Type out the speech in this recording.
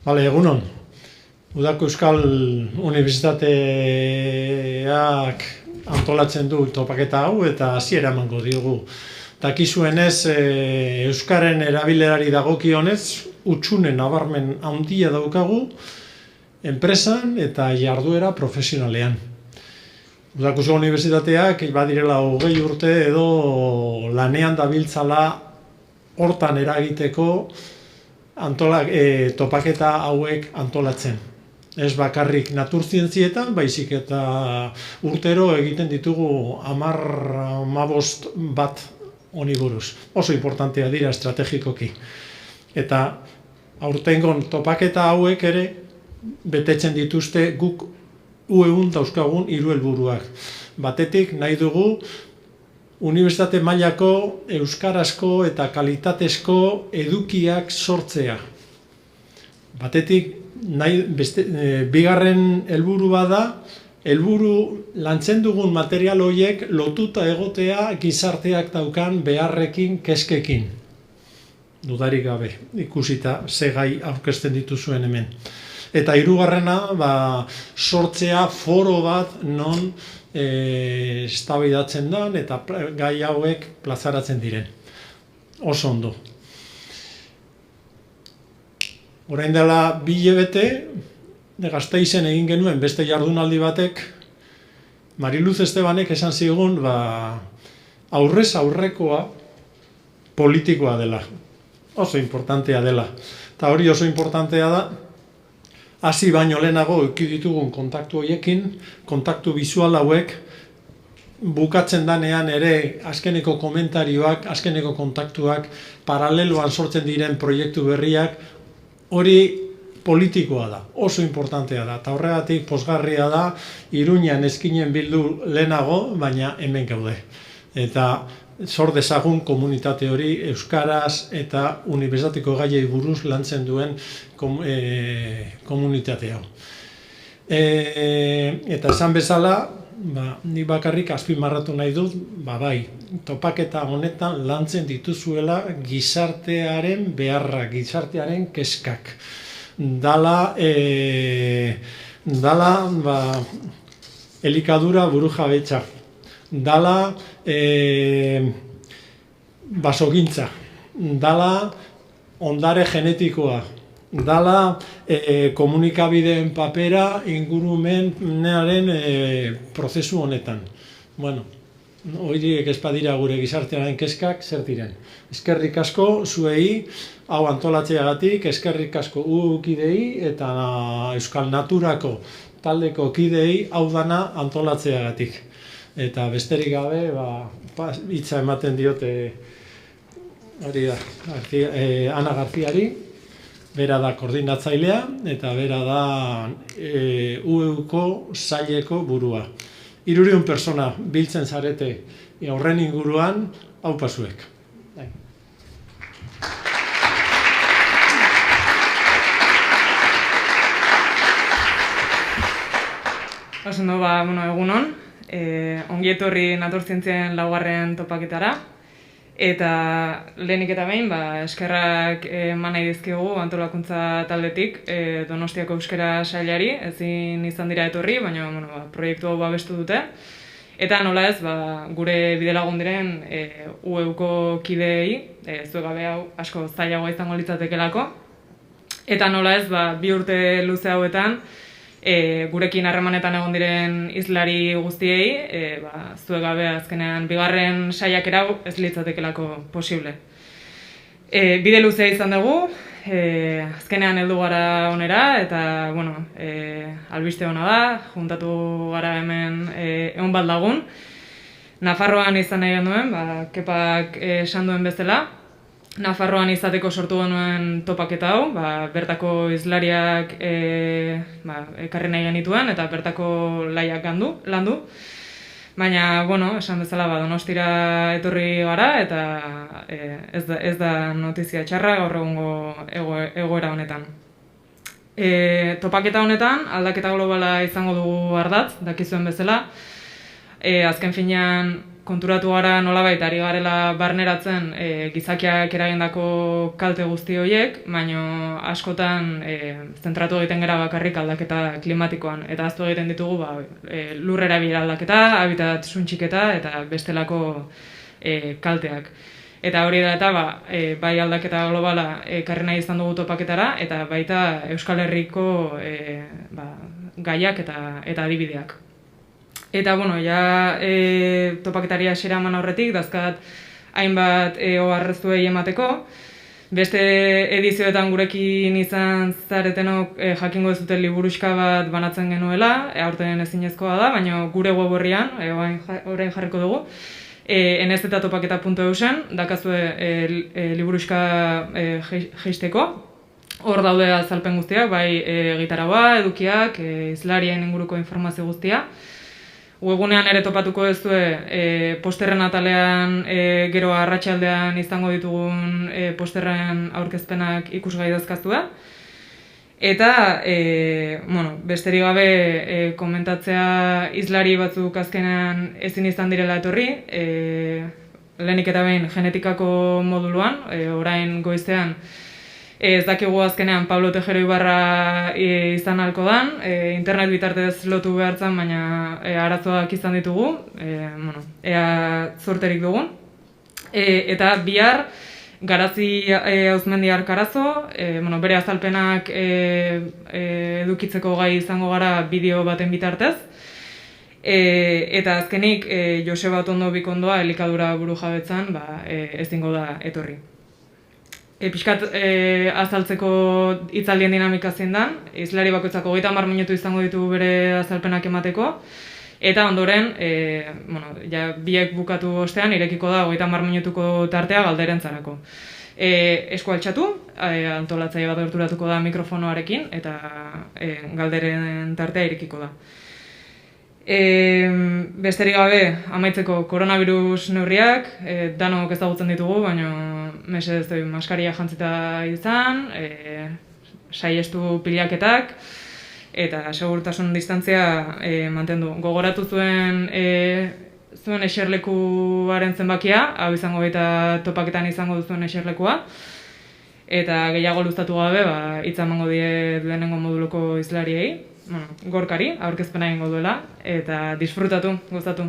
Egunon. Udako Euskal Unibertsitateak antolatzen du topaketa hau eta hasiera emango diogu. Dakizuenez, Euskaren erabilerari dagokionez, hutsune nabarmen handia daukagu enpresan eta jarduera profesionalean. Udako Euskal Unibertsitateak badirela 20 urte edo lanean dabiltzala hortan eragiteko topaketa hauek antolatzen. Ez bakarrik naturzientzietan, baizik eta urtero egiten ditugu 10-15 bat honi buruz. Oso importantea dira estrategikoki. Eta aurtengon topaketa hauek ere betetzen dituzte guk ueun dauzkagun 3 helburuak. Batetik nahi dugu unibertsitate mailako euskarazko eta kalitatezko edukiak sortzea. Batetik, bigarren helburua da, helburu lantzen dugun material horiek lotuta egotea gizarteak daukan beharrekin, kezkekin. Dudarik gabe, ikusita ze gai aurkezten dituzuen hemen. Eta hirugarrena, sortzea foro bat non eztabaidatzen da eta gai hauek plazaratzen diren. Oso ondo. Orain dela 2 hilabete, Gasteizen egin genuen beste jardunaldi batek, Mariluz Estebanek esan zigun, aurrez aurrekoa politikoa dela. Oso importantea dela. Eta hori oso importantea da, hasi baino lehenago eduki ditugun kontaktu horiekin, kontaktu bizual hauek, bukatzen danean ere azkeneko komentarioak, azkeneko kontaktuak, paraleloan sortzen diren proiektu berriak, hori politikoa da, oso importantea da. Eta horregatik pozgarria da, Iruñan eskinen bildu lehenago, baina hemen gaude. Eta sor dezagun komunitate hori euskaraz eta unibertsitateko gaiei buruz lantzen duen komunitate hau. Eta esan bezala, ni bakarrik azpimarratu nahi dut, bai, topaketa honetan lantzen dituzuela gizartearen beharra, gizartearen kezkak. Dala elikadura burujabetza. Dala basogintza, dala ondare genetikoa, dala komunikabideen papera ingurumenaren prozesu honetan. Horiek ez badira gure gizartearen kezkak, zer diren. Eskerrik asko zuei, hau antolatzeagatik, eskerrik asko kidei eta Euskal Naturako taldeko kidei hau dana antolatzeagatik. Eta besterik gabe, hitza ematen diote Ana Garziari, bera da koordinatzailea, eta bera da UEUko saileko burua. 300 persona biltzen zarete horren inguruan, hau pasuek. Osondo, egunon. Ongi etorri naturzientzien 4. topaketara. Eta lehenik eta behin, eskerrak eman nahi dizkigu antolakuntza taldetik Donostiako euskara sailari, ezin izan dira etorri, baina proiektu hau babestu dute. Eta nola ez, gure bidelagun diren UEUko kideei, zuek gabe hau asko zailagoa izango litzatekelako. Eta nola ez, 2 urte luze hauetan, gurekin harremanetan egon diren hizlari guztiei, zuek gabe azkenean 2. saiakera hau ez litzatekelako posible. Bide luzea izan dugu, azkenean heldu gara onera, eta albiste ona da, juntatu gara hemen egon bat lagun. Nafarroan izan nahi genuen, Kepak esan duen bezala, Nafarroan izateko sortu genuen topaketa hau, bertako hizlariak ekarri nahi genituen eta bertako laiak landu. Baina, esan bezala, Donostira etorri gara eta ez da notizia txarra gaur egungo egoera honetan. Topaketa honetan aldaketa globala izango dugu ardatz, dakizuen bezala. Azken finean konturatu gara nolabait ari garela barneratzen gizakiak eragindako kalte guzti horiek, baino askotan zentratu egiten gara bakarrik aldaketa klimatikoan, eta ahaztu egiten ditugu lur erabilera aldaketa, habitat suntxiketa eta bestelako kalteak. Eta hori da eta bai aldaketa globala ekarri nahi izan dugu topaketara, eta baita Euskal Herriko gaiak eta adibideak. Eta, topaketaria hasiera eman aurretik, dazkat hainbat oharrezuei emateko. Beste edizioetan gurekin izan zaretenok jakingo ez duten liburuxka bat banatzen genuela, aurten ezinezkoa da, baina gure web horrian, orain jarriko dugu, nztopaketa.eusen, dakazue liburuxka jeisteko. Hor daude azalpen guztiak, bai gitarra edukiak, hizlarien inguruko informazio guztia. Webunean ere topatuko duzue posterren atalean gero arratsaldean izango ditugun posterren aurkezpenak ikusgai dauzkazue. Eta, besterik gabe komentatzea hizlari batzuk azkenean ezin izan direla etorri. Lehenik eta behin genetikako moduluan, orain goizean, ez dakigu azkenean Pablo Tejero Ibarra izan halko dan, internet bitartez lotu behartzen, baina arazoak izan ditugu, ea zorterik dugun. Eta bihar, Garazi Auzmendi Arkarazo, bere azalpenak edukitzeko gai izango gara bideo baten bitartez. Eta azkenik, Joseba Otondo Bikondoa elikadura burujabetzan ezingo da etorri. Pixkat azaltzeko hitzaldien dinamika zein dan, hizlari bakoitzako 30 minutu izango ditu bere azalpenak emateko, eta ondoren, biek bukatu ostean, irekiko da 30 minutuko tartea galderentzarako. Esku altxatu, antolatzaile bat gerturatuko da mikrofonoarekin, eta galderen tartea irekiko da. Besterik gabe, amaitzeko koronavirus neurriak, danok ezagutzen ditugu, baina mesedez maskaria jantzita izan, saiestu piliaketak, eta segurtasun distantzia mantendu. Gogoratu zuen eserlekuaren zenbakia, hau izango eta topaketan izango duzuen eserlekua, eta gehiago luztatu gabe, hitza emango die lehenengo moduluko hizlariei, Gorkari, aurkezpena egingo duela, eta disfrutatu, gozatu.